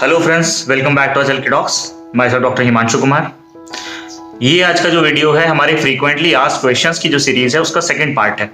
Hello friends, welcome back to Achal के talks. मैं sir doctor Himanshu Kumar. ये आज का जो वीडियो है हमारे फ्रीक्वेंटली आस्क्ड क्वेश्चंस की जो सीरीज है उसका सेकंड पार्ट है।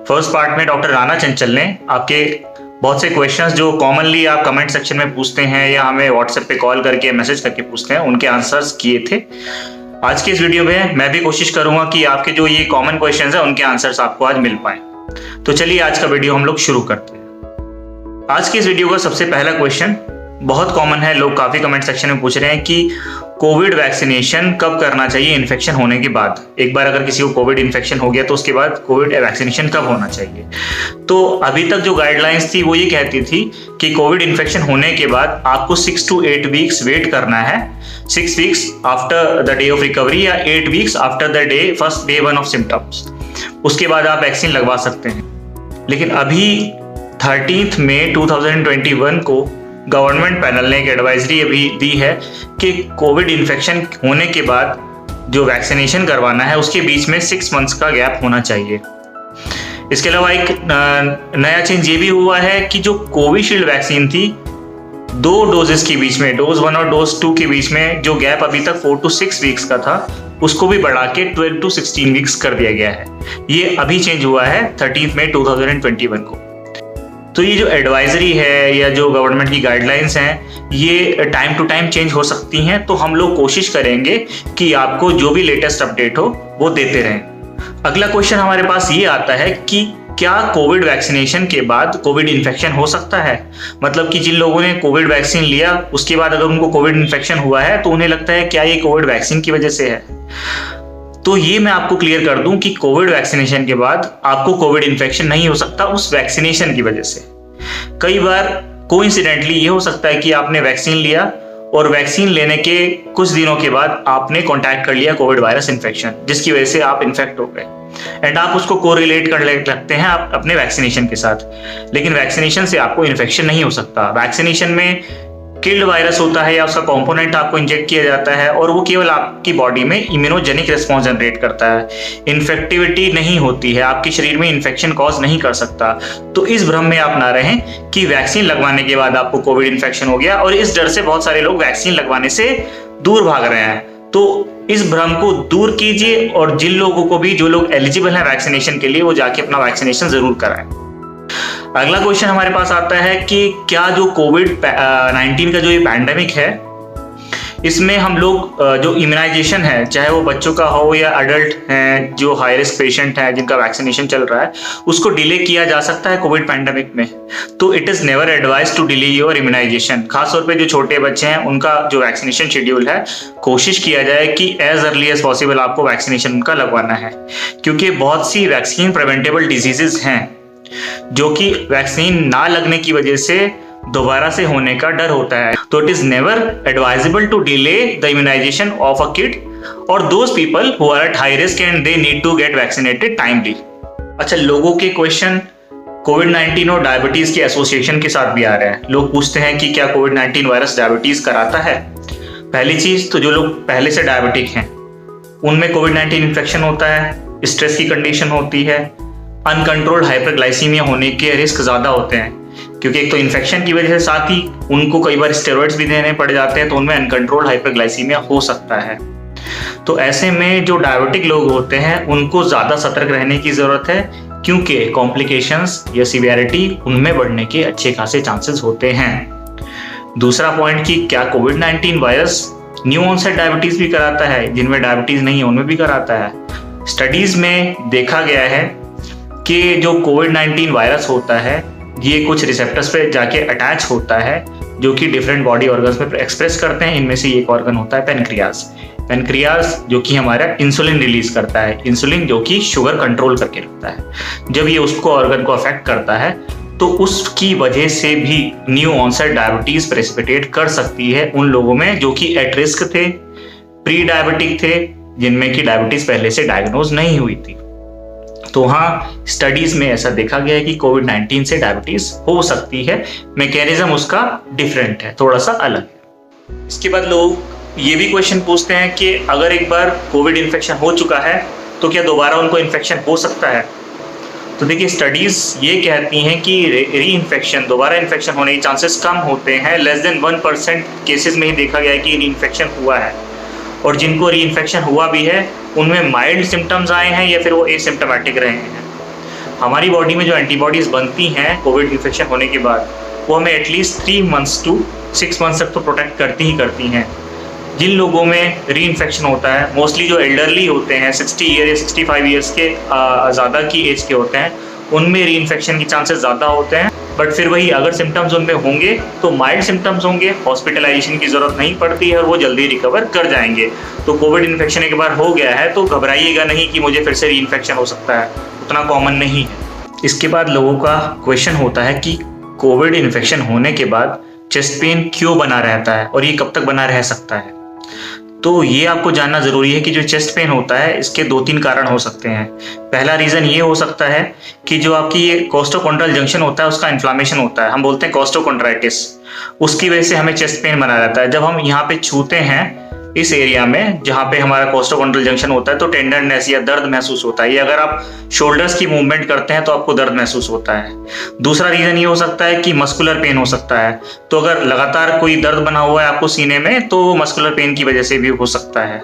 फर्स्ट पार्ट में डॉक्टर राणा चंचल ने आपके बहुत से क्वेश्चंस जो कॉमनली आप कमेंट सेक्शन में पूछते हैं या हमें व्हाट्सएप पे कॉल करके मैसेज करके पूछते हैं, उनके आंसर्स किए थे। आज के इस वीडियो में मैं भी कोशिश करूंगा कि आपके जो ये कॉमन क्वेश्चंस है उनके आंसर्स आपको आज मिल पाए। तो चलिए आज का वीडियो हम लोग शुरू करते हैं। आज के इस वीडियो का सबसे पहला क्वेश्चन बहुत कॉमन है, लोग काफी कमेंट सेक्शन में पूछ रहे हैं कि कोविड वैक्सीनेशन कब करना चाहिए इन्फेक्शन होने के बाद। एक बार अगर किसी को कोविड इन्फेक्शन हो गया तो उसके बाद कोविड वैक्सीनेशन कब होना चाहिए। तो अभी तक जो गाइडलाइंस थी वो ये कहती थी कि कोविड इन्फेक्शन होने के बाद आपको 6 to 8 वीक्स वेट करना है, 6 weeks after the day of recovery या 8 weeks after the first day 1 of symptoms. उसके बाद आप वैक्सीन लगवा सकते हैं। लेकिन अभी 13 मई 2021 को गवर्नमेंट पैनल ने एक एडवाइजरी अभी दी है कि कोविड इन्फेक्शन होने के बाद जो वैक्सीनेशन करवाना है उसके बीच में 6 मंथ्स का गैप होना चाहिए। इसके अलावा एक नया चेंज ये भी हुआ है कि जो कोविशील्ड वैक्सीन थी, 2 डोजेस के बीच में, डोज 1 और डोज 2 के बीच में जो गैप अभी तक 4 to 6 वीक्स का था उसको भी बढ़ा के 12 to 16 वीक्स कर दिया गया है। ये अभी चेंज हुआ है 13 मई 2021 को। तो ये जो एडवाइजरी है या जो गवर्नमेंट की गाइडलाइंस हैं ये टाइम टू टाइम चेंज हो सकती हैं, तो हम लोग कोशिश करेंगे कि आपको जो भी लेटेस्ट अपडेट हो वो देते रहें। अगला क्वेश्चन हमारे पास ये आता है कि क्या कोविड वैक्सीनेशन के बाद कोविड इन्फेक्शन हो सकता है। मतलब कि जिन लोगों ने कोविड वैक्सीन लिया उसके बाद अगर उनको कोविड इन्फेक्शन हुआ है तो उन्हें लगता है क्या ये कोविड वैक्सीन की वजह से है। तो ये मैं आपको क्लियर कर दूं कि कोविड वैक्सीनेशन के बाद आपको कोविड इन्फेक्शन नहीं हो सकता उस वैक्सीनेशन की वजह से। कई बार कोइंसिडेंटली ये हो सकता है कि आपने वैक्सीन लिया और वैक्सीन लेने के कुछ दिनों के बाद आपने कांटेक्ट कर लिया कोविड वायरस इन्फेक्शन, जिसकी वजह से आप इन्फेक्ट हो गए एंड आप उसको कोरिलेट करने लगते हैं आप अपने वैक्सीनेशन के साथ। लेकिन वैक्सीनेशन से आपको इन्फेक्शन नहीं हो सकता। वैक्सीनेशन में किल्ड वायरस होता है या उसका कंपोनेंट आपको इंजेक्ट किया जाता है और वो केवल आपकी बॉडी में इम्यूनोजेनिक रिस्पॉन्स जनरेट करता है, इन्फेक्टिविटी नहीं होती है, आपके शरीर में इन्फेक्शन कॉज नहीं कर सकता। तो इस भ्रम में आप ना रहें कि वैक्सीन लगवाने के बाद आपको कोविड इन्फेक्शन हो गया, और इस डर से बहुत सारे लोग वैक्सीन लगवाने से दूर भाग रहे हैं। तो इस भ्रम को दूर कीजिए और जिन लोगों को भी, जो लोग एलिजिबल हैं वैक्सीनेशन के लिए, वो जाके अपना वैक्सीनेशन जरूर कराएं। अगला क्वेश्चन हमारे पास आता है कि क्या जो कोविड-19 का जो ये पैंडेमिक है इसमें हम लोग जो इम्यूनाइजेशन है, चाहे वो बच्चों का हो या अडल्ट हैं जो हाई रिस्क पेशेंट हैं जिनका वैक्सीनेशन चल रहा है, उसको डिले किया जा सकता है कोविड पैंडेमिक में। तो it is never advise to delay your immunisation. खासतौर पे जो छोटे बच्चे हैं उनका जो वैक्सीनेशन शेड्यूल है, कोशिश किया जाए कि एज अर्ली एज पॉसिबल आपको वैक्सीनेशन उनका लगवाना है, क्योंकि बहुत सी वैक्सीन प्रिवेंटेबल डिजीजेस हैं जो कि वैक्सीन ना लगने की वजह से दोबारा से होने का डर होता है। तो it is never advisable to delay the immunization of a kid और those people who are at high risk and they need to get vaccinated timely. अच्छा, लोगों के क्वेश्चन कोविड-19 और डायबिटीज के एसोसिएशन के साथ भी आ रहे हैं। लोग पूछते हैं कि क्या कोविड-19 वायरस डायबिटीज कराता है। पहली चीज तो जो लोग पहले से डायबिटिक हैं उनमें कोविड-19 इन्फेक्शन होता है, स्ट्रेस की कंडीशन होती है, अनकंट्रोल्ड हाइपरग्लाइसीमिया होने के रिस्क ज्यादा होते हैं, क्योंकि एक तो इन्फेक्शन की वजह से साथ ही उनको कई बार स्टेरॉइड्स भी देने पड़ जाते हैं, तो उनमें अनकंट्रोल्ड हाइपरग्लाइसीमिया हो सकता है। तो ऐसे में जो डायबिटिक लोग होते हैं उनको ज्यादा सतर्क रहने की जरूरत है, क्योंकि कॉम्प्लिकेशंस या सीवियरिटी उनमें बढ़ने के अच्छे खासे चांसेस होते हैं। दूसरा पॉइंट कि क्या कोविड-19 वायरस न्यू ऑनसेट डायबिटीज भी कराता है, जिनमें डायबिटीज नहीं है उनमें भी कराता है। स्टडीज में देखा गया है कि जो कोविड-19 वायरस होता है ये कुछ रिसेप्टर्स पे जाके अटैच होता है जो कि डिफरेंट बॉडी ऑर्गन्स में एक्सप्रेस करते हैं। इनमें से एक ऑर्गन होता है पेनक्रियाज। पेनक्रियाज जो कि हमारा इंसुलिन रिलीज करता है, इंसुलिन जो कि शुगर कंट्रोल करके रखता है। जब ये उसको ऑर्गन को अफेक्ट करता है तो उसकी वजह से भी न्यू ऑनसेट डायबिटीज प्रेसिपिटेट कर सकती है उन लोगों में जो कि एट रिस्क थे, प्री डायबिटिक थे, जिनमें कि डायबिटीज पहले से डायग्नोज नहीं हुई थी। तो हाँ, स्टडीज में ऐसा देखा गया है कि कोविड-19 से डायबिटीज हो सकती है, मैकेनिज्म उसका डिफरेंट है, थोड़ा सा अलग है। इसके बाद लोग ये भी क्वेश्चन पूछते हैं कि अगर एक बार कोविड इन्फेक्शन हो चुका है तो क्या दोबारा उनको इन्फेक्शन हो सकता है। तो देखिए स्टडीज ये कहती हैं कि री इन्फेक्शन, दोबारा इन्फेक्शन होने के चांसेस कम होते हैं। लेस देन 1% केसेस में ही देखा गया है कि री इन्फेक्शन हुआ है, और जिनको री इन्फेक्शन हुआ भी है उनमें माइल्ड सिम्टम्स आए हैं या फिर वो एसिम्टोमेटिक रहे हैं। हमारी बॉडी में जो एंटीबॉडीज़ बनती हैं कोविड इन्फेक्शन होने के बाद, वो हमें एटलीस्ट 3 मंथ्स to 6 मंथ्स तक तो प्रोटेक्ट करती ही करती हैं। जिन लोगों में री इन्फेक्शन होता है, मोस्टली जो एल्डरली होते हैं, 60 ईयर या 65 ईयर्स के ज़्यादा की एज के होते हैं, उनमें री इन्फेक्शन के चांसेस ज़्यादा होते हैं। बट फिर वही, अगर सिम्टम्स उनमें होंगे तो माइल्ड सिम्टम्स होंगे, हॉस्पिटलाइजेशन की ज़रूरत नहीं पड़ती है और वो जल्दी रिकवर कर जाएंगे। तो कोविड इन्फेक्शन एक बार हो गया है तो घबराइएगा नहीं कि मुझे फिर से री इन्फेक्शन हो सकता है, उतना कॉमन नहीं है। इसके बाद लोगों का क्वेश्चन होता है कि कोविड इन्फेक्शन होने के बाद चेस्ट पेन क्यों बना रहता है और ये कब तक बना रह सकता है। तो ये आपको जानना ज़रूरी है कि जो चेस्ट पेन होता है इसके 2-3 कारण हो सकते हैं। पहला रीज़न ये हो सकता है कि जो आपकी ये कोस्टोकॉन्ड्राल जंक्शन होता है उसका इन्फ्लामेशन होता है, हम बोलते हैं कोस्टोकॉन्ड्राइटिस, उसकी वजह से हमें चेस्ट पेन बना रहता है। जब हम यहाँ पे छूते हैं इस एरिया में जहाँ पे हमारा कोस्टोकॉन्ड्राल जंक्शन होता है तो टेंडरनेस या दर्द महसूस होता है। ये अगर आप शोल्डर्स की मूवमेंट करते हैं तो आपको दर्द महसूस होता है। दूसरा रीज़न ये हो सकता है कि मस्कुलर पेन हो सकता है, तो अगर लगातार कोई दर्द बना हुआ है आपको सीने में तो मस्कुलर पेन की वजह से भी हो सकता है।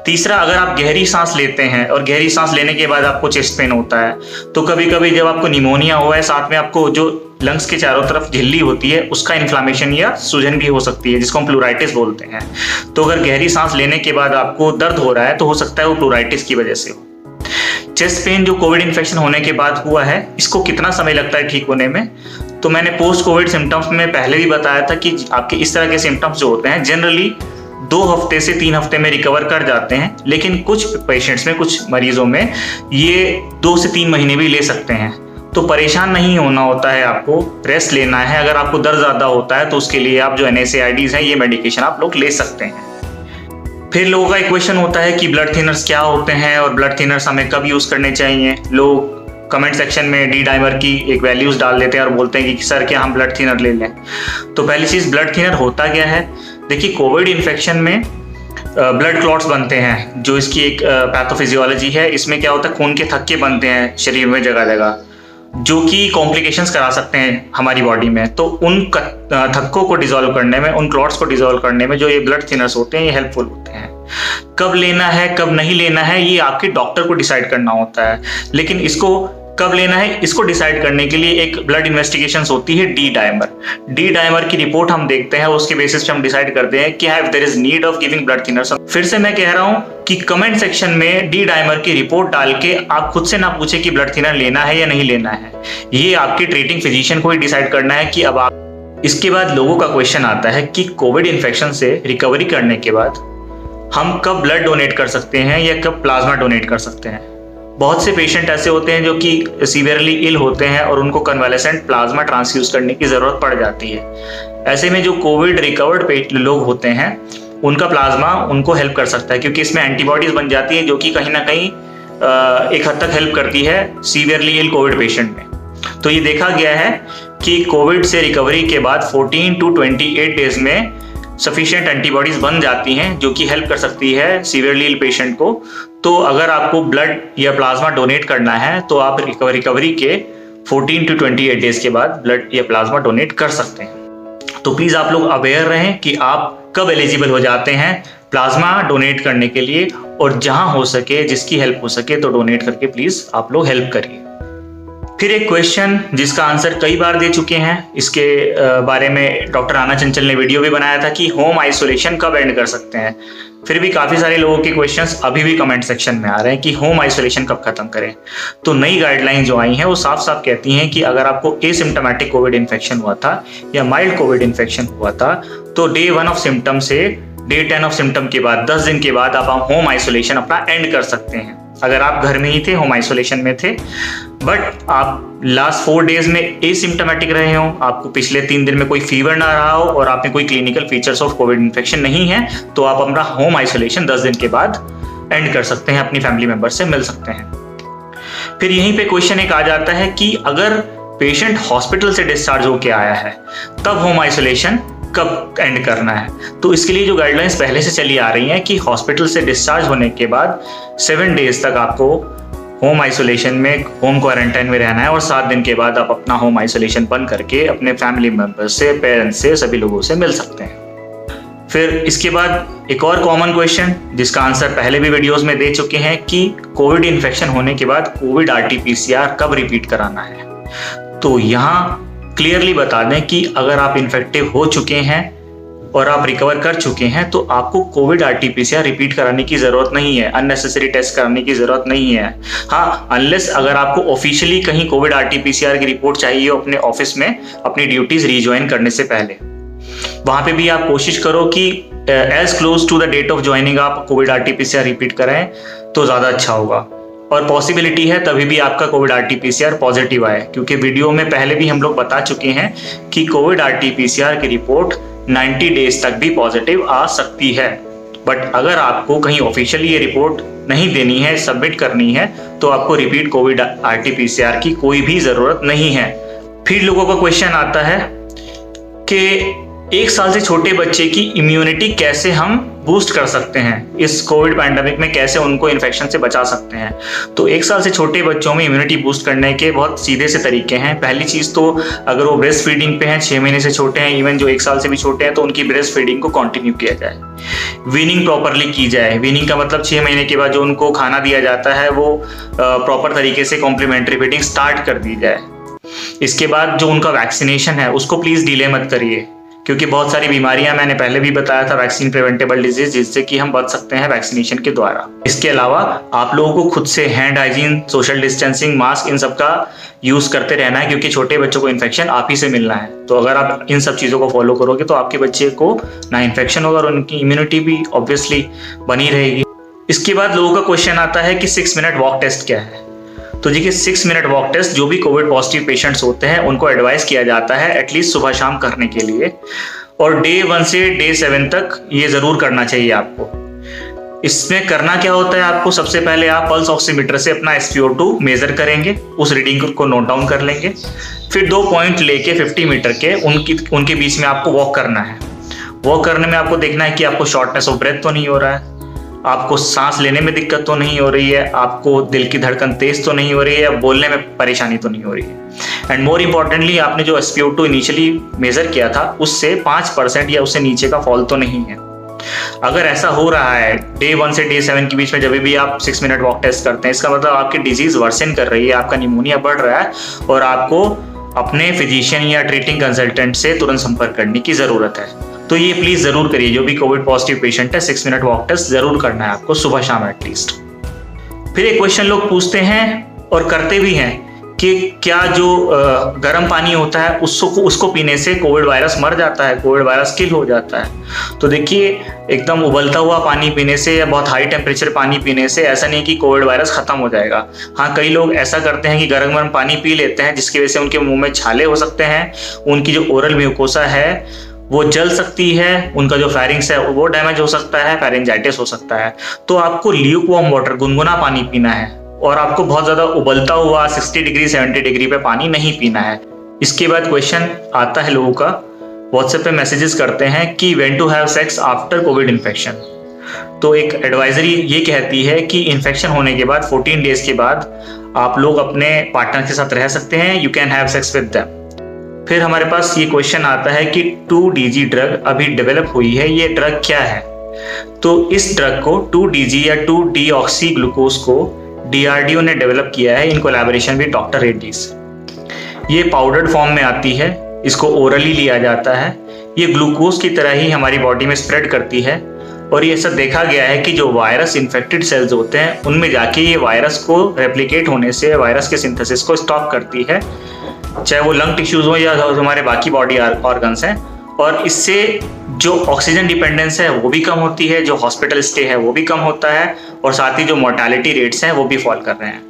तीसरा, अगर आप गहरी सांस लेते हैं और गहरी सांस लेने के बाद आपको चेस्ट पेन होता है, तो कभी कभी जब आपको निमोनिया हुआ है साथ में आपको जो लंग्स के चारों तरफ झिल्ली होती है उसका इन्फ्लामेशन या सूजन भी हो सकती है, जिसको हम प्लूराइटिस बोलते हैं। तो अगर गहरी सांस लेने के बाद आपको दर्द हो रहा है तो हो सकता है वो प्लूराइटिस की वजह से हो। चेस्ट पेन जो कोविड इन्फेक्शन होने के बाद हुआ है, इसको कितना समय लगता है ठीक होने में? तो मैंने पोस्ट कोविड सिम्टम्स में पहले भी बताया था कि आपके इस तरह के सिम्टम्स जो होते हैं जनरली 2 हफ्ते से 3 हफ्ते में रिकवर कर जाते हैं, लेकिन कुछ पेशेंट्स में, कुछ मरीजों में ये 2 से 3 महीने भी ले सकते हैं। तो परेशान नहीं होना होता है, आपको रेस्ट लेना है। अगर आपको दर्द ज़्यादा होता है तो उसके लिए आप जो NSAIDs हैं ये मेडिकेशन आप लोग ले सकते हैं। फिर लोगों का एक क्वेश्चन होता है कि ब्लड थिनर्स क्या होते हैं और ब्लड थिनर्स हमें कब यूज़ करने चाहिए। लोग कमेंट सेक्शन में डी डाइमर की एक वैल्यूज़ डाल देते हैं और बोलते हैं कि सर क्या हम ब्लड थिनर ले लें। तो पहली चीज़, ब्लड थिनर होता क्या है? देखिए, कोविड इन्फेक्शन में ब्लड क्लॉट्स बनते हैं, जो इसकी एक पैथोफिजियोलॉजी है। इसमें क्या होता है, खून के थक्के बनते हैं शरीर में जगह जगह, जो कि कॉम्प्लिकेशंस करा सकते हैं हमारी बॉडी में। तो उन थक्कों को डिसॉल्व करने में, उन क्लॉट्स को डिसॉल्व करने में जो ये ब्लड थिनर्स होते हैं ये हेल्पफुल होते हैं। कब लेना है कब नहीं लेना है ये आपके डॉक्टर को डिसाइड करना होता है, लेकिन इसको कब लेना है इसको डिसाइड करने के लिए एक ब्लड इन्वेस्टिगेशंस होती है डी डाइमर। डी डाइमर की रिपोर्ट हम देखते हैं, उसके बेसिस पे हम डिसाइड करते हैं कि there is need of giving blood thinners. फिर से मैं कह रहा हूँ कि कमेंट सेक्शन में डी डाइमर की रिपोर्ट डाल के आप खुद से ना पूछे कि ब्लड थिनर लेना है या नहीं लेना है, ये आपके ट्रीटिंग फिजिशियन को ही डिसाइड करना है कि अब आप। इसके बाद लोगों का क्वेश्चन आता है कि कोविड इन्फेक्शन से रिकवरी करने के बाद हम कब ब्लड डोनेट कर सकते हैं या कब प्लाज्मा डोनेट कर सकते हैं। बहुत से पेशेंट ऐसे होते हैं जो कि सीवियरली इल होते हैं और उनको कन्वालेसेंट प्लाज्मा ट्रांसफ्यूज करने की ज़रूरत पड़ जाती है। ऐसे में जो कोविड रिकवर्ड लोग होते हैं उनका प्लाज्मा उनको हेल्प कर सकता है, क्योंकि इसमें एंटीबॉडीज बन जाती है जो कि कहीं ना कहीं एक हद तक हेल्प करती है सीवियरली इल कोविड पेशेंट में। तो ये देखा गया है कि कोविड से रिकवरी के बाद 14 to 28 डेज में सफिशिएंट एंटीबॉडीज बन जाती हैं जो कि हेल्प कर सकती है सीवियरली इल पेशेंट को। तो अगर आपको ब्लड या प्लाज्मा डोनेट करना है तो आप रिकवरी के 14 to 28 डेज के बाद ब्लड या प्लाज्मा डोनेट कर सकते हैं। तो प्लीज़ आप लोग अवेयर रहें कि आप कब एलिजिबल हो जाते हैं प्लाज्मा डोनेट करने के लिए, और जहां हो सके, जिसकी हेल्प हो सके तो डोनेट करके प्लीज़ आप लोग हेल्प करिए। फिर एक क्वेश्चन जिसका आंसर कई बार दे चुके हैं, इसके बारे में डॉक्टर राना चंचल ने वीडियो भी बनाया था कि होम आइसोलेशन कब एंड कर सकते हैं। फिर भी काफ़ी सारे लोगों के क्वेश्चंस अभी भी कमेंट सेक्शन में आ रहे हैं कि होम आइसोलेशन कब खत्म करें। तो नई गाइडलाइन जो आई हैं वो साफ साफ कहती हैं कि अगर आपको एसिम्प्टोमेटिक कोविड इन्फेक्शन हुआ था या माइल्ड कोविड इन्फेक्शन हुआ था तो डे 1 ऑफ सिम्टम से डे 10 ऑफ सिम्टम के बाद 10 दिन के बाद आप होम आइसोलेशन अपना एंड कर सकते हैं। अगर आप घर में ही थे, होम आइसोलेशन में थे, बट आप लास्ट 4 डेज में एसिम्प्टोमेटिक रहे हो, आपको पिछले 3 दिन में कोई फीवर ना रहा हो और आपने कोई clinical features of Covid infection नहीं है, तो आप अपना होम आइसोलेशन 10 दिन के बाद एंड कर सकते हैं, अपनी फैमिली मेंबर से मिल सकते हैं। फिर यहीं पे क्वेश्चन एक आ जाता है कि अगर पेशेंट हॉस्पिटल से डिस्चार्ज होकर आया है तब होम आइसोलेशन कब एंड करना है। तो इसके लिए जो गाइडलाइंस पहले से चली आ रही हैं कि हॉस्पिटल से डिस्चार्ज होने के बाद 7 डेज तक आपको होम आइसोलेशन में, होम क्वारंटाइन में रहना है और 7 दिन के बाद आप अपना होम आइसोलेशन बंद करके अपने फैमिली मेंबर्स से, पेरेंट्स से, सभी लोगों से मिल सकते हैं। फिर इसके बाद एक और कॉमन क्वेश्चन जिसका आंसर पहले भी वीडियोस में दे चुके हैं कि कोविड इन्फेक्शन होने के बाद कोविड RT-PCR कब रिपीट कराना है। तो यहाँ क्लियरली बता दें कि अगर आप इन्फेक्टिव हो चुके हैं और आप रिकवर कर चुके हैं तो आपको कोविड RT-PCR रिपीट कराने की जरूरत नहीं है, अननेसेसरी टेस्ट कराने की जरूरत नहीं है। हाँ, अनलेस अगर आपको ऑफिशियली कहीं कोविड RT-PCR की रिपोर्ट चाहिए हो अपने ऑफिस में अपनी ड्यूटीज रिज्वाइन करने से पहले, वहां पे भी आप कोशिश करो कि as close to the date of joining आप कोविड RT-PCR रिपीट कराएं तो ज्यादा अच्छा होगा। और पॉसिबिलिटी है तभी भी आपका कोविड RT-PCR पॉजिटिव आए, क्योंकि वीडियो में पहले भी हम लोग बता चुके हैं कि कोविड RT-PCR की रिपोर्ट 90 डेज तक भी पॉजिटिव आ सकती है। बट अगर आपको कहीं ऑफिशियली ये रिपोर्ट नहीं देनी है, सबमिट करनी है, तो आपको रिपीट कोविड RT-PCR की कोई भी जरूरत नहीं है। फिर लोगों का क्वेश्चन आता है कि 1 साल से छोटे बच्चे की इम्यूनिटी कैसे हम बूस्ट कर सकते हैं, इस कोविड पैंडेमिक में कैसे उनको इन्फेक्शन से बचा सकते हैं। तो 1 साल से छोटे बच्चों में इम्यूनिटी बूस्ट करने के बहुत सीधे से तरीके हैं। पहली चीज तो अगर वो ब्रेस्ट फीडिंग पे हैं, 6 महीने से छोटे हैं, इवन जो 1 साल से भी छोटे हैं, तो उनकी ब्रेस्ट फीडिंग को कंटिन्यू किया जाए। वीनिंग प्रॉपरली की जाए। वीनिंग का मतलब 6 महीने के बाद जो उनको खाना दिया जाता है वो प्रॉपर तरीके से कॉम्प्लीमेंट्री फीडिंग स्टार्ट कर दी जाए। इसके बाद जो उनका वैक्सीनेशन है उसको प्लीज डिले मत करिए, क्योंकि बहुत सारी बीमारियां मैंने पहले भी बताया था, वैक्सीन प्रिवेंटेबल डिजीज, जिससे कि हम बच सकते हैं वैक्सीनेशन के द्वारा। इसके अलावा आप लोगों को खुद से hand hygiene, social distancing, mask, इन सब का यूज करते रहना है, क्योंकि छोटे बच्चों को इन्फेक्शन आप ही से मिलना है। तो अगर आप इन सब चीजों को फॉलो करोगे तो आपके बच्चे को ना इन्फेक्शन होगा और उनकी इम्यूनिटी भी ऑब्वियसली बनी रहेगी। इसके बाद लोगों का क्वेश्चन आता है कि 6 मिनट वॉक टेस्ट क्या है। तो देखिए 6 मिनट वॉक टेस्ट जो भी कोविड पॉजिटिव पेशेंट्स होते हैं उनको एडवाइस किया जाता है एटलीस्ट सुबह शाम करने के लिए, और डे 1 से डे 7 तक ये जरूर करना चाहिए आपको। इसमें करना क्या होता है, आपको सबसे पहले आप पल्स ऑक्सीमीटर से अपना SpO2 मेजर करेंगे, उस रीडिंग को नोट डाउन कर लेंगे। फिर 2 पॉइंट लेके 50 मीटर के उनके बीच में आपको वॉक करना है। वॉक करने में आपको देखना है कि आपको शॉर्टनेस ऑफ ब्रेथ तो नहीं हो रहा है, आपको सांस लेने में दिक्कत तो नहीं हो रही है, आपको दिल की धड़कन तेज तो नहीं हो रही है, बोलने में परेशानी तो नहीं हो रही है, एंड मोर इम्पोर्टेंटली आपने जो SpO2 इनिशियली मेजर किया था उससे 5% या उससे नीचे का फॉल तो नहीं है। अगर ऐसा हो रहा है डे 1 से डे 7 के बीच में जब भी आप 6 मिनट वॉक टेस्ट करते हैं, इसका मतलब आपकी डिजीज वर्सन कर रही है, आपका निमोनिया बढ़ रहा है और आपको अपने फिजिशियन या ट्रीटिंग कंसल्टेंट से तुरंत संपर्क करने की जरूरत है। तो ये प्लीज जरूर करिए, जो भी कोविड पॉजिटिव पेशेंट है 6 मिनट वॉक टेस्ट जरूर करना है आपको सुबह शाम एटलीस्ट। फिर एक क्वेश्चन लोग पूछते हैं और करते भी हैं कि क्या जो गर्म पानी होता है उसको पीने से कोविड वायरस मर जाता है, कोविड वायरस किल हो जाता है। तो देखिए एकदम उबलता हुआ पानी पीने से या बहुत हाई टेम्परेचर पानी पीने से ऐसा नहीं कि कोविड वायरस खत्म हो जाएगा। हाँ, कई लोग ऐसा करते हैं कि गर्म गर्म पानी पी लेते हैं जिसकी वजह से उनके मुंह में छाले हो सकते हैं, उनकी जो ओरल म्यूकोसा है वो जल सकती है, उनका जो फेरिंग्स है वो डैमेज हो सकता है, फेरिंजाइटिस हो सकता है। तो आपको ल्यूकवार्म वाटर, गुनगुना पानी पीना है और आपको बहुत ज्यादा उबलता हुआ 60 डिग्री 70 डिग्री पे पानी नहीं pीना है। इसके बाद क्वेश्चन आता है लोगों का, व्हाट्सएप पे मैसेजेस करते हैं कि when to have sex after Covid infection. तो एक एडवाइजरी ये कहती है कि इन्फेक्शन होने के बाद 14 डेज के बाद आप लोग अपने पार्टनर के साथ रह सकते हैं, you can have sex with them. फिर हमारे पास ये क्वेश्चन आता है कि 2DG ड्रग अभी डेवलप हुई है, ये ड्रग क्या है। तो इस ड्रग को 2DG या 2-डीऑक्सी ग्लूकोज को DRDO ने डेवलप किया है in collaboration with doctor Reddy's. ये पाउडर्ड फॉर्म में आती है, इसको ओरली लिया जाता है। ये ग्लूकोज की तरह ही हमारी बॉडी में स्प्रेड करती है और ये सब देखा गया है कि जो वायरस इन्फेक्टेड सेल्स होते हैं उनमें जाके ये वायरस को रेप्लिकेट होने से, वायरस के सिंथेसिस को स्टॉप करती है, चाहे वो लंग टिश्यूज हो या हमारे बाकी बॉडी ऑर्गन्स हैं। और इससे जो ऑक्सीजन डिपेंडेंस है वो भी कम होती है, जो हॉस्पिटल स्टे है वो भी कम होता है और साथ ही जो मोर्टेलिटी रेट्स हैं वो भी फॉल कर रहे हैं।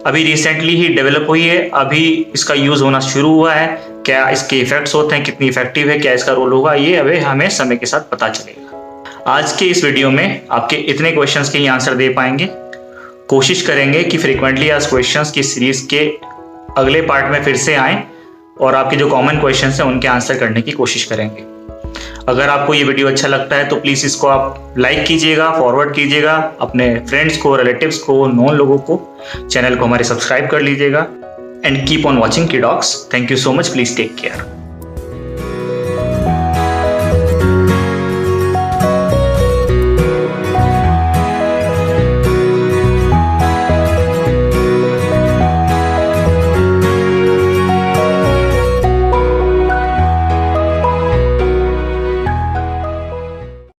अभी रिसेंटली ही डेवलप हुई है, अभी इसका यूज होना शुरू हुआ है। क्या इसके इफेक्ट्स होते हैं, कितनी इफेक्टिव है, क्या इसका रोल होगा, ये अभी हमें समय के साथ पता चलेगा। आज के इस वीडियो में आपके इतने क्वेश्चंस के ही आंसर दे पाएंगे। कोशिश करेंगे कि फ्रीक्वेंटली आस्क्ड क्वेश्चंस की सीरीज के अगले पार्ट में फिर से आएं और आपके जो कॉमन क्वेश्चंस हैं उनके आंसर करने की कोशिश करेंगे। अगर आपको ये वीडियो अच्छा लगता है तो प्लीज़ इसको आप लाइक कीजिएगा, फॉरवर्ड कीजिएगा अपने फ्रेंड्स को, रिलेटिव्स को, नॉन लोगों को। चैनल को हमारे सब्सक्राइब कर लीजिएगा and keep on watching Kidocs. Thank you so much, please take care.